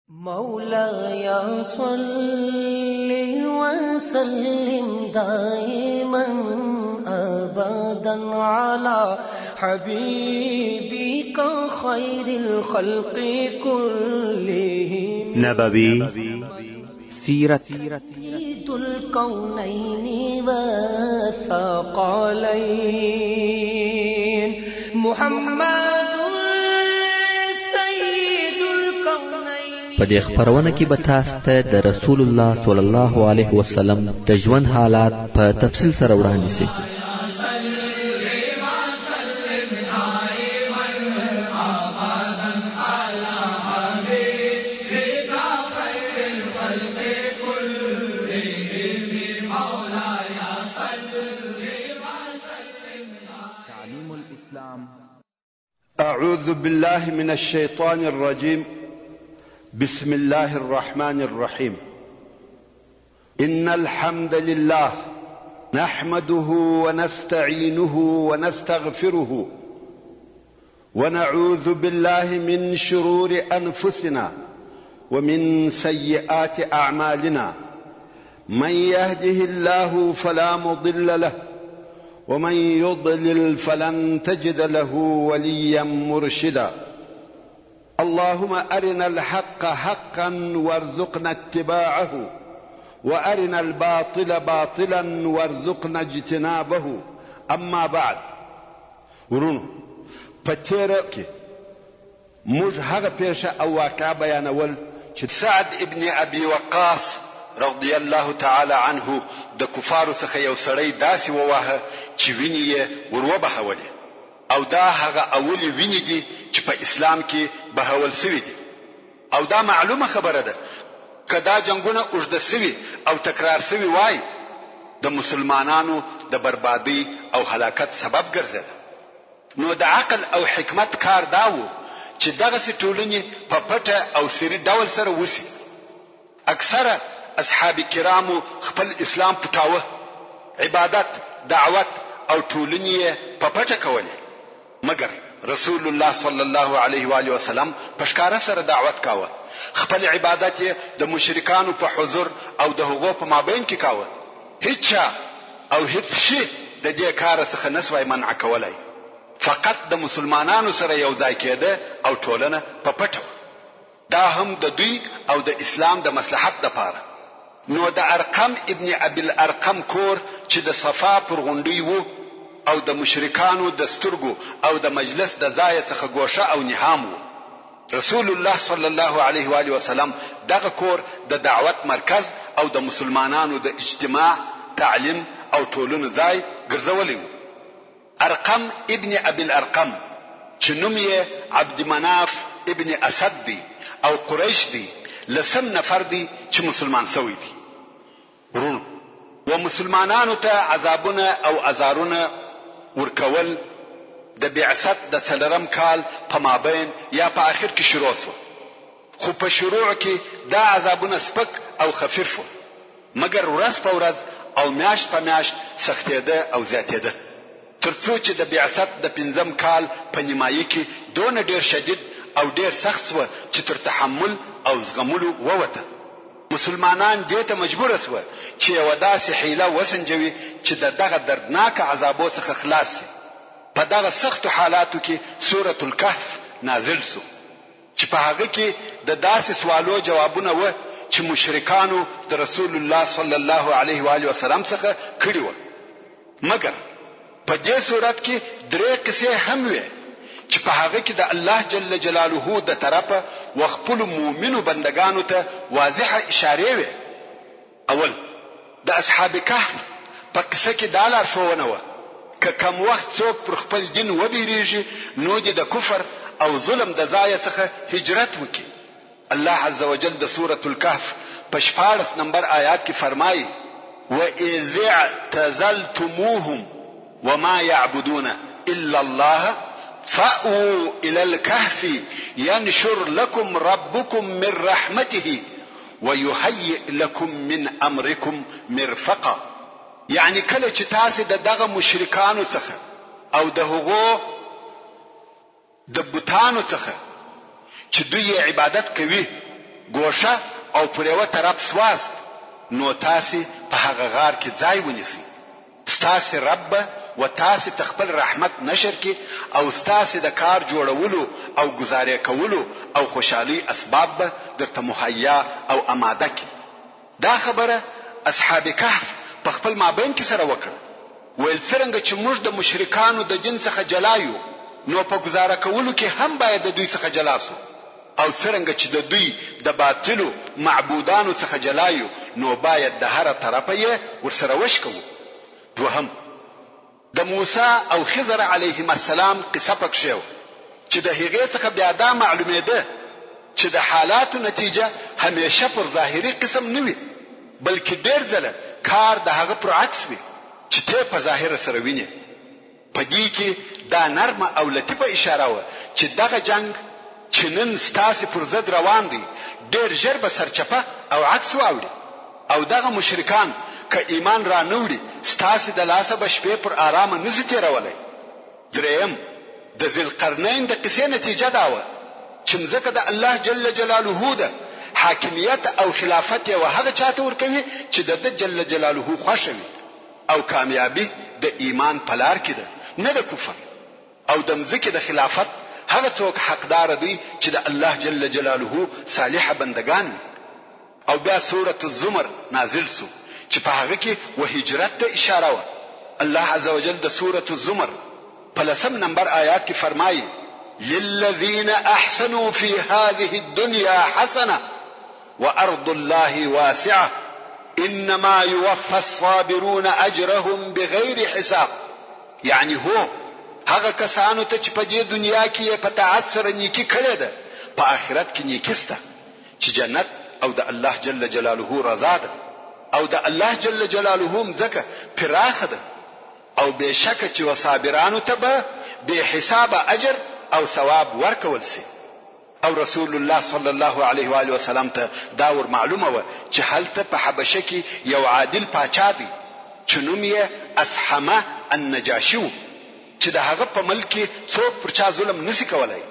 مولاي صل وسلم دائما أبدا على حبيبك خير الخلق كلهم نبوي سيرت سيد الكونين والثقلين محمد په دې خبرونه کې به تاسو ته د رسول الله صلی الله علیه وسلم د ژوند حالات په تفصیل سره وړاندې شي. تعليم الإسلام. أعوذ بالله من الشيطان الرجيم. بسم الله الرحمن الرحيم. إن الحمد لله نحمده ونستعينه ونستغفره ونعوذ بالله من شرور أنفسنا ومن سيئات أعمالنا. من يهده الله فلا مضل له ومن يضلل فلن تجد له وليا مرشدا. اللهم أرنا الحق حقا وارزقنا اتباعه وأرنا الباطل باطلا وارزقنا اجتنابه. أما بعد ورونو پتیره کې موږ هغه پیښه او واقعه بیانول چې سعد ابن ابي وقاص رضی الله تعالی عنه د کفارو څخه یو سړی داسې وواهه چې ویني یې وروبهولې، او دا هغه اولی ویني دي چې په اسلام کې بهول سوي دي. او دا معلومه خبره ده که دا جنگونه اوږده سوي او تکرار سوي وای د مسلمانانو د بربادي او هلاکت سبب ګرځي. نو د عقل او حکمت کار داو چې دغه ټولنې په پټه او سری ډول سره وسی. اکثره اصحاب کرامو خپل اسلام پټاوه، عبادت، دعوت او ټولنې په پټه کوله، مګر رسول الله صلی الله علیه و آله وسلم پښکارا سره دعوت کاوه. خپل عبادت د مشرکانو په حضور او د هغو په مابین کې کاوه. هیڅ او هیڅ شی د دې کار څخه نسوای منع کولای، فقط د مسلمانانو سره یو ځای کېده او ټولنه په پټه. دا هم د دوی او د اسلام د مصلحت لپاره. نو د ارقم ابن ابي الارقم کور چې د صفا پر غونډي وو او د مشرکانو د سترګو او د مجلس د ځای څخه ګوشه او نهام وو. رسول الله صلی الله علیه و آله وسلم دغه کور د دعوت مرکز او د مسلمانانو د اجتماع، تعلیم او ټولنو ځای ګرځولې وو. ارقم ابن ابي الارقم چې نوم یې عبد مناف ابن اسد دی او قریش دی، لسم نفر دی چې مسلمان شوی دی. ورونو و مسلمانانو ته عذابونه او ازارونه ورکول د بعثت د څلورم کال په مابین یا په آخر کې شروع شو. خو په شروع کې دا عذابونه سپک او خفیف وو، مګر ورځ په ورځ او میاشت په میاشت سختېده او زیاتېده، ترڅو چې د بعثت د پنځم کال په نیمایي کې دونه ډیر شدید او ډیر سخت و چې تر تحمل او زغملو ووته. مسلمانان دې ته مجبور شول چې یو داسې حیله وسنجوي چې دغه دردناک عذابو څخه خلاص شي. په دغه سخت حالاتو کې سورة الكهف نازل شو چې په هغه کې د داسې سوالو جوابونه و چې مشرکانو د رسول الله صلی الله علیه و آله وسلم څخه کړي و. مګر په دې صورت کې درې قصې هم وي چې په هغه کې د الله جل جلاله د طرفه وخپل مؤمنو بندگانو ته واضحه اشاره وي. اول د اصحاب کهف په قصه کې دا لارښوونه وه که کم وخت څوک پر خپل دین وبیریږي نو د کفر او ظلم د ځای څخه هجرت وکړي. الله عز وجل د سورة الكهف په 14 نمبر آیات کې فرمایي وَإِذِ اعْتَزَلْتُمُوهُمْ وَمَا يَعْبُدُونَ إِلَّا اللَّهَ فَأْوُوا إِلَى الْكَهْفِ يَنشُرْ لَكُمْ رَبُّكُمْ مِنْ رَحْمَتِهِ وَيُهَيِّئْ لَكُمْ مِنْ أَمْرِكُمْ مِرْفَقًا. یعنی کله چې تاسو دغه مشرکانو څخه او د هغو د بوتانو څخه چې دوی عبادت کوي ګوشه او پر یوه طرف سواست، نو تاسې په هغه غار کې ځای ونیسئ. ستاسې رب به و تاسې ته خپل رحمت نشر کړي او ستاسې د کار جوړولو او گزارې کولو او خوشحالي اسباب به درته مهیا او اماده کړي. دا خبره اصحاب کهف په خپل مابین کې سره وکړه. ویل څرنګه چې موږ د مشرکانو د دین څخه جلا یو، نو په گزاره کولو کې هم باید د دوی څخه جلا سو، او څرنګه چې د دوی د باطلو معبودانو څخه جلا یو، نو باید د هر طرفه یې ورسره وشکو. دوهم، د موسی او خضر علیهم السلام قصه پکښې وه چې د هغې څخه بیا دا معلومېده چې د حالاتو نتیجه همیشه پر ظاهري قسم نه وي، بلکې ډېر ځله کار د هغه پر عکس وي چې ته په ظاهر سره وینې. په دې کې دا نرمه او لطیفه اشاره وه چې دغه جنگ چې نن ستاسې پر ضد روان دی ډېر ژر به سرچپه او عکس واوړي، او دغه مشرکان که ایمان را نوړي ستاسې د لاسه به شپې پر آرامه نشي تېرولی. دریم، د ذوالقرنین د قصې نتیجه دا وه چې مځکه د الله جل جلاله ده، حاکمیت او خلافت یې هغه چاته ورکوي چې د ده جل جلاله خوښه وي، او کامیابی د ایمان په لار کې ده، نه د کفر. او د مځکې د خلافت هغه څوک حقدار دی چې د الله جل جلاله صالح بندگان وي. او بیا سورة الزمر نازل سو چې په هغه کې و هجرت ته اشاره وه. الله عزوجل د سورة الزمر په 10 نمبر آیات کې فرمایي: للذین احسنوا فی هذه الدنیا حسنه وارض الله واسعه انما يوفى الصابرون اجرهم بغیر حساب. یعنی هو هغه کسانو ته چې په دې دنیا کې په تعثر نیکی کړې ده، په آخرت کې نیکی سته چې جنت او د الله جل جلاله رضا ده، او د الله جل جلاله مځکه پراخه ده، او بشکه چې وصابرانو ته به به حساب اجر او ثواب ورکول سي. او رسول الله صلی الله علیه و آله وسلم ته دا ور معلومه و چې هلته په حبشه کې یو عادل پاچا دی چې نوم یې اسحمه النجاشي و، چې د هغه په ملک کې څوک پر چا ظلم نشي کولای.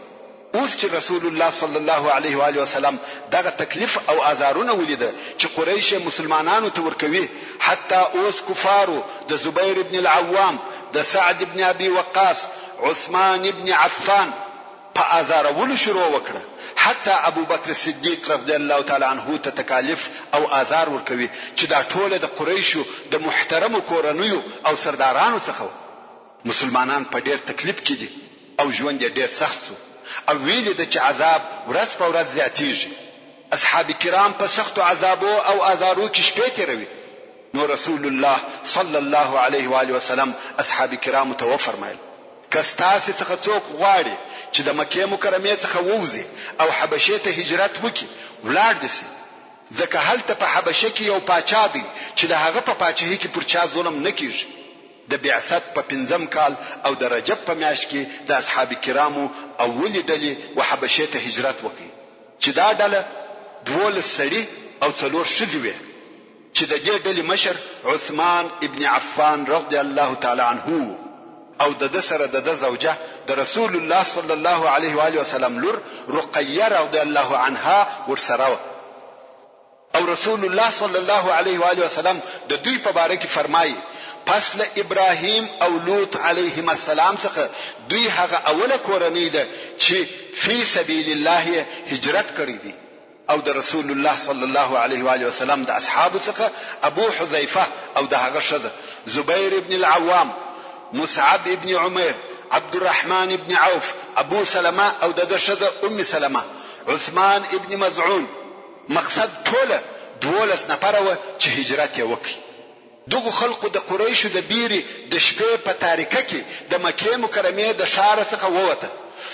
اوس چې رسول الله صلی الله علیه و آله وسلم دغه تکلیف او آزارونه ولیده چې قریش مسلمانانو ته ورکوي، حتی اوس کفارو د زبیر ابن العوام، د سعد ابن ابي وقاص، عثمان ابن عفان په آزارولو شروع وکړه. حتی ابو بکر صدیق رضی الله تعالی عنه ته تکالیف او آزار ورکوي چې دا ټول د قریشو د محترمو کورنیو او سردارانو څخه. مسلمانان په ډیر تکلیف کې دي او ژوند یې ډیر سخت شو، او ویل د چې عذاب ورځ په ورځ زیاتیږي. اصحاب کرام په سختو عذابو او آزارو کې شپې تیروي. نو رسول الله صلی الله علیه و آله وسلم اصحاب کرام ته وفرمایل: که ستاسې څخه څوک غواړي چې د مکې مکرمې څخه ووځي او حبشې ته هجرت وکړي، ولاړ دي سي، ځکه هلته په حبشه کې یو پاچا دی چې د هغه په پاچاهۍ کې پر چا ظلم نه کیږي. د بعثت په 5م کال او د رجب په میاشت کې د اصحاب کرامو اولې ډلې و حبشې ته هجرت وکړي، چې دا ډله 12 سړي او 4 ښځې وې، چې د دې ډلې مشر عثمان ابن عفان رضی الله تعالی عنه، او د سره د زوجه د رسول الله صلی الله علیه و آله وسلم لور رقیه رضی الله عنها ورسره. او رسول الله صلی الله علیه و آله وسلم د دوی په باره کې فرمایي: پس له ابراهیم او لوط علیهم السلام څخه دوی هغه اوله کورنۍ ده چې فی سبیل الله هجرت کړی دي. او د رسول الله صلی الله علیه و آله وسلم د اصحاب څخه ابو حذیفه او د هغه ښځه زبیر ابن العوام، مصعب ابن عمیر، عبد الرحمن ابن عوف، ابو سلمہ او د ښځه ام سلمہ، عثمان ابن مزعون. مقصد ټوله 12 نفره و چې هجرت یې وکړي. دغه خلقو د قریشو د بیري د شپې په تاریکه کې د مکې مکرمې د شار څخه ووته،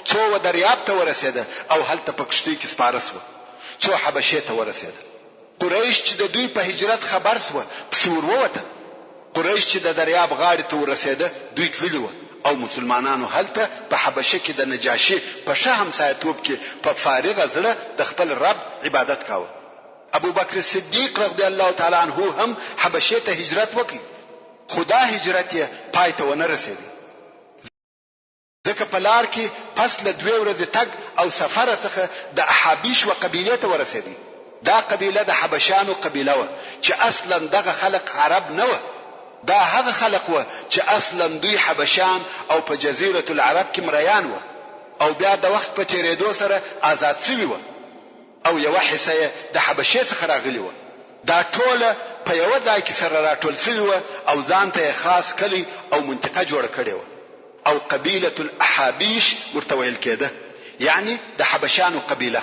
څو و دریاب ته ورسېده او هلته په کشتۍ کې سپاره سوه، څو حبشې ته ورسېده. قریش چې د دوی په هجرت خبر سوه پسې ور ووته. قریش چې د دریاب غاړې ته ورسېده دوی تللي وه، او مسلمانانو هلته په حبشه کې د نجاشي په ښه همسایتوب کې په فارغه زړه د خپل رب عبادت کاوه. ابو بکر صدیق رضی الله تعالی عنه هم حبشه ته هجرت وکړ، خدا هجرت یې پای ته ونه رسېدی، ځکه په لار کې پس له 2 ورځې تګ او سفر څخه د احابیش و قبیلې ته ورسېدی. دا قبیله د حبشانو قبیله وه چې اصلا دغه خلق عرب نه وه. دا هغه خلق وه چې اصلا دوی حبشان او په جزیرة العرب کې مریان وه او بیا د وخت په تیریدو سره آزاد سوي وه او یوه حصه د حبشې څخه راغلي وه. دا ټوله په یوه ځای کې سره راټول سوي وه او ځان ته خاص کلی او منطقه جوړه کړې وه او قبیله الاحابیش ورته ویل کېده، یعنی د حبشانو قبیله.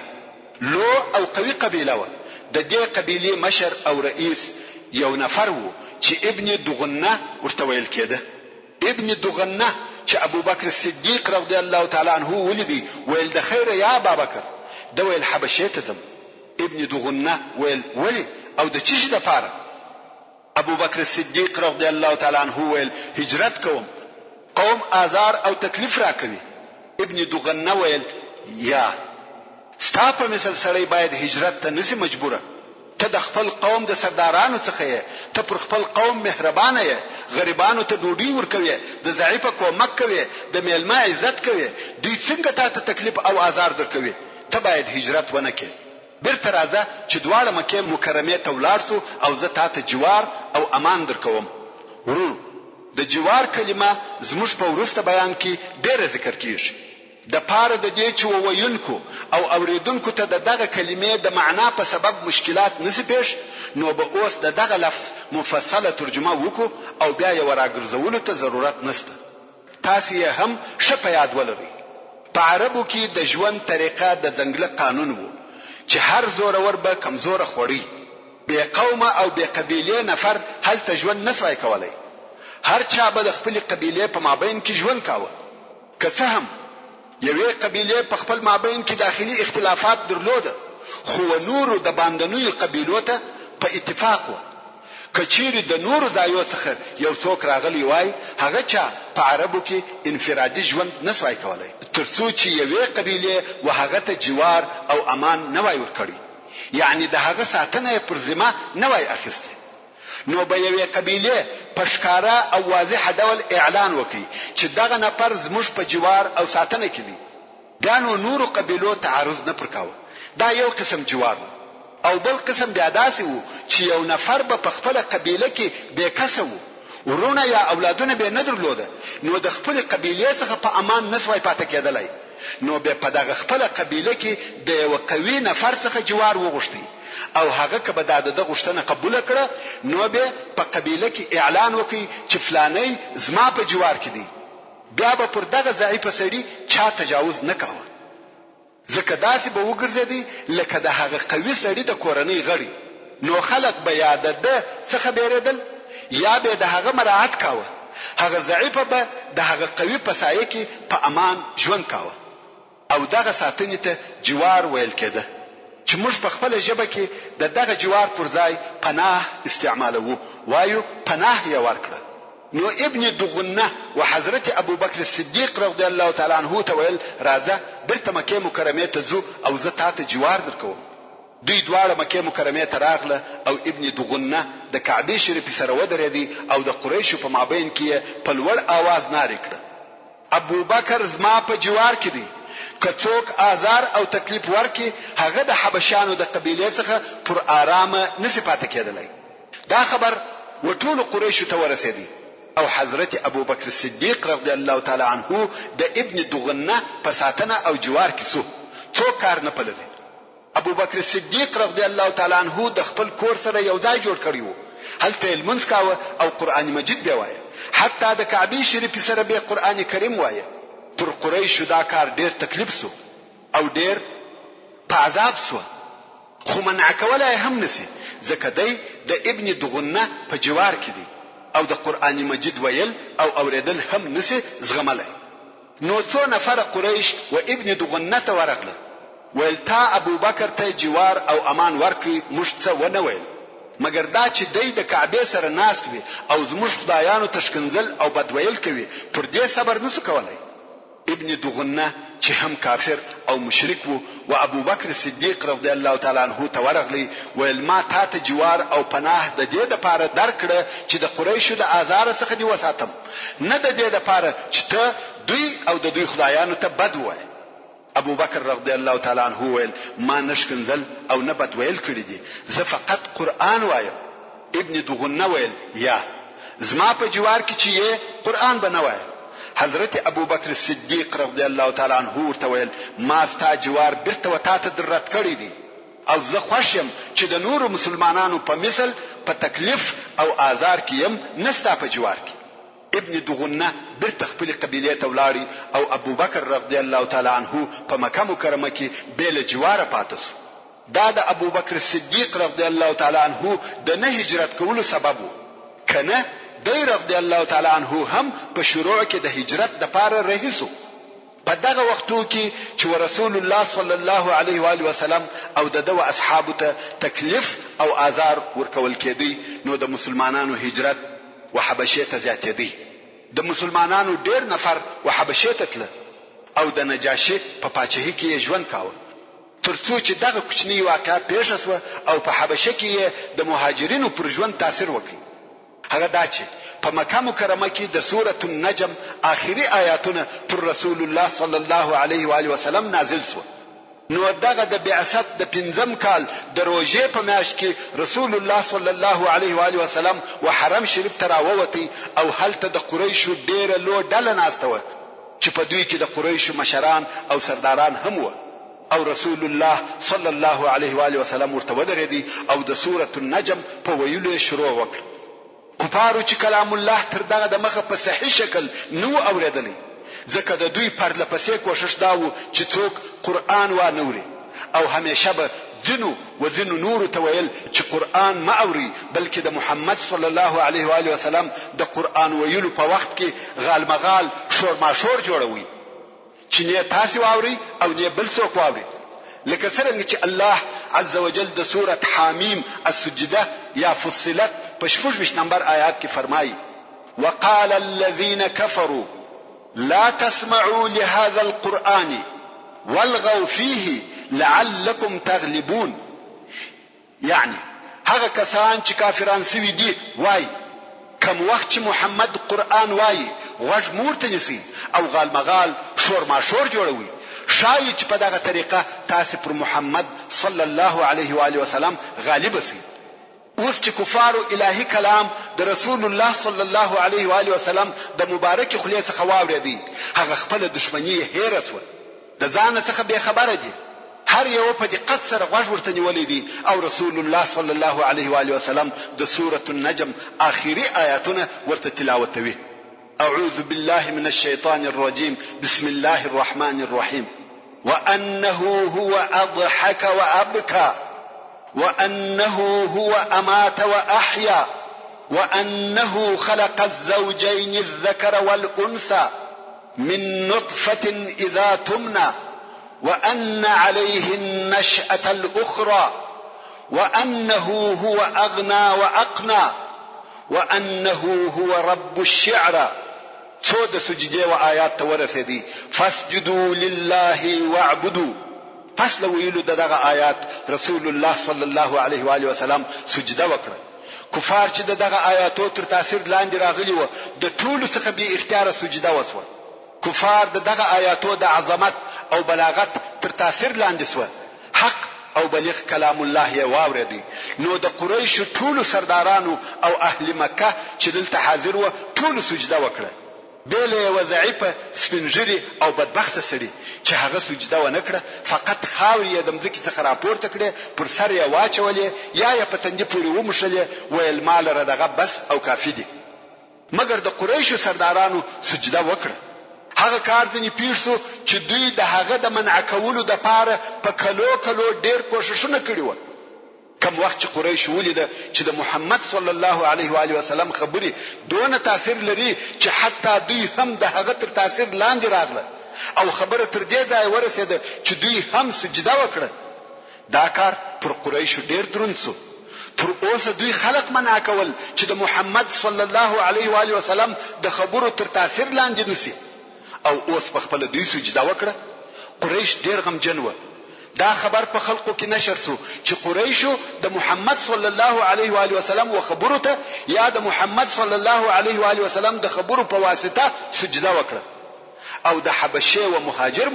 لو او قوي قبیله وه. د دې قبیلې مشر او رئیس یو نفر وو چې ابن دغنه ورته ویل کېده. ابن دغنه چې ابو بکر صدیق رضی الله تعالی عنه ولیدي ویل د خیر یا ابا بکر، د ویل حبشې ته ځم. ابن دغنه ویل ولی او د چی د پاره؟ ابو بکر صدیق رضی الله تعالی عنه ویل هجرت کوم، قوم آزار او تکلیف را کوي. ابن دغنه ویل یا ستا په مثل سړی باید هجرت ته نسی مجبوره. ته د خپل قوم د سردارانو څخه یې، ته پر خپل قوم مهربانه یې، غریبانو ته ډوډۍ ورکوي، د ضعیف کومک کوي، د میلمه عزت کوي. دوی څنګه ته تکلیف او آزار درکوي؟ ته باید هجرت ونه کې. بیرته راځه چې دواړه مکه مکرمه ته ولاړ سو او زه تاته جوار او امان درکوم. ورو د جوار کلمه زموږ په وروسته بیان کې ډېر ذکر کیږي. د پاره د دې چې ووینکو او اوریدونکو ته دغه کلمې د معنا په سبب مشکلات نسی پیښ، نو به اوس دغه لفظ مفصله ترجمه وکړو او بیا یې وراګرځولو ته ضرورت نشته. تاسو یې هم ښه په یاد ولرئ. په عربو کې د ژوند طریقه د ځنګله قانون وو چې هر زورور به کمزوره خوړی، بې قومه او بې قبیله نفر هلته ژوند نسوای کولای. هر چا به د خپل قبیله په مابین کې ژوند کاوه. که څه هم یوې قبیله په خپل مابین کې داخلي اختلافات درلوده، خو نورو د باندنوي قبیلو ته په اتفاق و. کچيري د نورو ځایو څخه یو څوک راغلی وای، هغه چا په عربو کې انفرادي ژوند نسوای کولای ترڅو چې یوې قبیله وهغه ته جوار او امان نه وای ورکړي، یعنی د هغه ساتنه پر ذمہ نه وای اخیسته. نو به یوې قبیله په ښکارا او واضح ډول اعلان وکړي چې دغه نفر زموږ په جوار او ساتنه کې دی، بیا نو نورو قبیلو تعرض نه پرکاوه. دا یو قسم جوار او بل قسم بیا داسې وو چې یو نفر به په خپل قبیله کې بیکسه وو، ورونه یا اولادونه به نه درلوده، نو د خپل قبیله څخه په امان نسوای پاتې کېدلای. نو به په دغه خپل قبیله کې د یو قوي نفر څخه جوار وغوښتي او هغه کبه د غوښتنه قبول کړه، نو به په قبیله کې اعلان وکړي چې فلانی زما په جوار کې دی. بیا به پر دغه ضعیف سړي چا تجاوز نه کاوه، ځکه داسې به وګرځېدی لکه د هغه قوي سړي د کورنۍ غړي. نو خلک به یا د څخه بیریدل یا به د هغه مراعات کاوه. هغه ضعیف به د هغه قوي په سایه کې په امان ژوند کاوه او دغه ساتنې ته جوار ویل کېده چې موږ په خپل ژبه کې دغه جوار پر ځای پناه استعمالوو، وایو پناه یې ورکړه. نو ابن دغنه و حضرت ابو بکر صدیق رضی الله تعالی عنہ ته ویل راځه بیرته مکه مکرمه ته ځو او زه تاته جوار درکوم. دوی دواړه مکه مکرمه ته راغله او ابن دغنه د کعبه شریف سره ودرېدی او د قریشو په مابین کې په لوړ आवाज نارې کړه، ابو بکر زما په جوار کې دی، که څوک آزار او تکلیف ورکي هغه د حبشانو د قبیله څخه پر آرامه نسی پاتې کېدلی. دا خبر وټول قریشو ته ورسېدی او حضرت ابو بکر صدیق رضی الله تعالی عنہ د ابن دغنه په ساتنه او جوار کې سو څوک کار نه پلوي. ابو بکر صدیق رضی الله تعالی عنہ د خپل کور سره یو ځای جوړ کړی وو، هلته المنځ کاوه او قران مجید به وایي، حتی د کعبه شریف سره به قران کریم وایي. پر قریشو دا کار ډیر تکلیف سو او ډیر په عذاب سو، خو منع کولای هم نسی ځکه دی د ابن دغنه په جوار کې دی او د قران مجید ویل او اوریدل هم نسی زغملای. نو څو نفر قریش و ابن دغنه ته ورغله ویل تا ابو بکر ته جوار او امان ورکی مشت څه ونه ویل، مگر دا چې دی د کعبه سره ناست وي او زموږ خدایانو تشکنزل او بدویل کوي پر دې صبر نسو کولای. ابن دغنه چې هم کافر او مشرک وو و ابو بکر صدیق رضی الله تعالی عنہ ته ورغلی ویل ما ته جوار او پناه د دې لپاره درکړه چې د قریشو د آزار څخه دی وساتم، نه د دې لپاره چې ته دوی او د دوی خدایانو ته بد وای. ابو بکر رضی الله تعالی عنہ ویل ما نشکنزل او نه بد ویل کړی دي، زه فقط قران وایم. ابن دغنه ویل یا زما په جوار کې چې قران بنوای. حضرت ابو بکر صدیق رضی الله تعالی عنہ ورته ویل ما ستا جوار برته وتا ته درت کړی دي او زه خوشم چې د نور مسلمانانو په مثل په تکلیف او آزار کې يم نستا په جوار کې. ابن دغنه برته خپل قبيله ته ولاړی او ابو بکر رضی الله تعالی عنہ په مکه مکرمه کې بیل جوار پاتس. دا د ابو بکر صدیق رضی الله تعالی عنہ د نه هجرت کولو سبب کنه دی رضی الله تعالی عنہ هم په شروع کې د هجرت د پاره رهیسو. په دغه وختو کې چې رسول الله صلی الله علیه و آله وسلم او دغه اصحابو ته تکلیف او آزار ورکول کېدی، نو د مسلمانانو هجرت وحبشه ته زیاتېدی. د مسلمانانو ډېر نفر وحبشه ته تل او د نجاشي په پاچاهي کې ژوند کاوه. ترڅو چې دغه کوچنی واقعه پیښ شوه او په حبشه کې د مهاجرینو پر ژوند تاثیر وکړي. هغه دا چې په مکه مکرمه کې د سوره النجم آخري آیاتونه پر رسول الله صلی الله علیه و آله وسلم نازل شو. نو دغه د بعثت د 5م کال د روزې په میاشت کې رسول الله صلی الله علیه و آله وسلم و حرم شریف ته راووتی او هلته د قریشو ډیره لو ډله ناسته و چې په دوی کې د قریشو مشران او سرداران هم و او رسول الله صلی الله علیه و آله وسلم ورته ودرېدی او د سوره النجم په ویلو شروع وکړ. کفارو چې کلام الله تر دغه د مخه په صحیح شکل نو اوریدلی، ځکه د دوی پرله پسې کوشش داو چې څوک قران و نوري او همیشه به ځینو نور ته ویل چې قران ما اوري، بلکې د محمد صلی الله علیه و آله وسلم د قران ویلو په وخت کې غالمغال شور ماشور جوړوي چې نه تاسو واوري او نه بل څوک واوري. لکه څنګه چې الله عز وجل د سوره حامیم السجده یا فصلت په 16 نمبر آیات کې فرمایي وقال الذين كفروا لا تسمعوا لهذا القرآن والغوا فيه لعلكم تغلبون. یعنی هغه کسان چې کافران سوي دي وای کوم وخت چې محمد قرآن وای غوږ مورته نسی او غالمغال شور ماشور جوړوي، شاید چې په دغه طریقه تاسو پر محمد صلی الله علیه و آله وسلم غالب سي. اوس چې کفارو الهي کلام د رسول الله صلی الله علیه و آله وسلم د مبارک خلیه څخه واورېدي، هغه خپل دشمنی هیر سو، د ځان څخه به خبره دي، هر یو په دقت سره غوږ ورته نیولې دي او رسول الله صلی الله علیه و آله وسلم د سوره النجم آخري آیاتونه ورته تلاوت کوي. اعوذ بالله من الشیطان الرجیم بسم الله الرحمن الرحیم وانه هو اضحك وابكى وأنه هو أمات وأحيا وأنه خلق الزوجين الذكر والأنثى من نطفة إذا تمنى وأن عليه النشأة الأخرى وأنه هو أغنى وأقنى وأنه هو رب الشعرى. څو د سجدې و آیات ته ورسېدي فاسجدوا لله واعبدوا. پس له ویلو دغه آیات رسول الله صلی الله علیه و آله وسلم سجده وکړه. کفار چې دغه آیاتو تر تاثیر لاندې راغلي و د ټولو څخه به اختیار سجده وسوه. کفار دغه آیاتو د عظمت او بلاغت تر تاثیر لاندې سو، حق او بلیغ کلام الله یې واورېدی. نو د قریش ټولو سردارانو او اهل مکه چې دلته حاضر و ټولو سجده وکړه. بیل یو ضعیفه سپینجری او بدبخت سړي چې هغه سجده و نکړه، فقط خاورې د مځکې څخه راپورته کړې، پر سر یې واچولې یا یې په تندي پورې ومشلې، ویل مال را دغه بس او کافي دي. مګر د قریشو سردارانو سجده وکړه. هغه کار ځنې پیښ شو چې دوی د هغه د منع کولو د پاره په کلو ډېر کوششونه کړي و. کوم وخت چې قریش ولید چې د محمد صلی الله علیه و آله وسلم خبري دونه تاثیر لري چې حتی دوی هم د هغه تر تاثیر لاندې راغله او خبره تر دې ځای ورسېده چې دوی هم سجده وکړه. دا کار پر قریشو ډېر دروند شو. تر اوسه دوی خلق منع کول چې د محمد صلی الله علیه و آله وسلم د خبرو تر تاثیر لاندې نسی، او اوس په خپل دوی سجده وکړه. قریش ډېر غمجن و. دا خبر په خلقو کې نشر شو چې قریشو د محمد صلی الله علیه و آله وسلم و خبرو ته یا د محمد صلی الله علیه و آله وسلم د خبرو په واسطه سجده وکړه. او د حبشه و مهاجر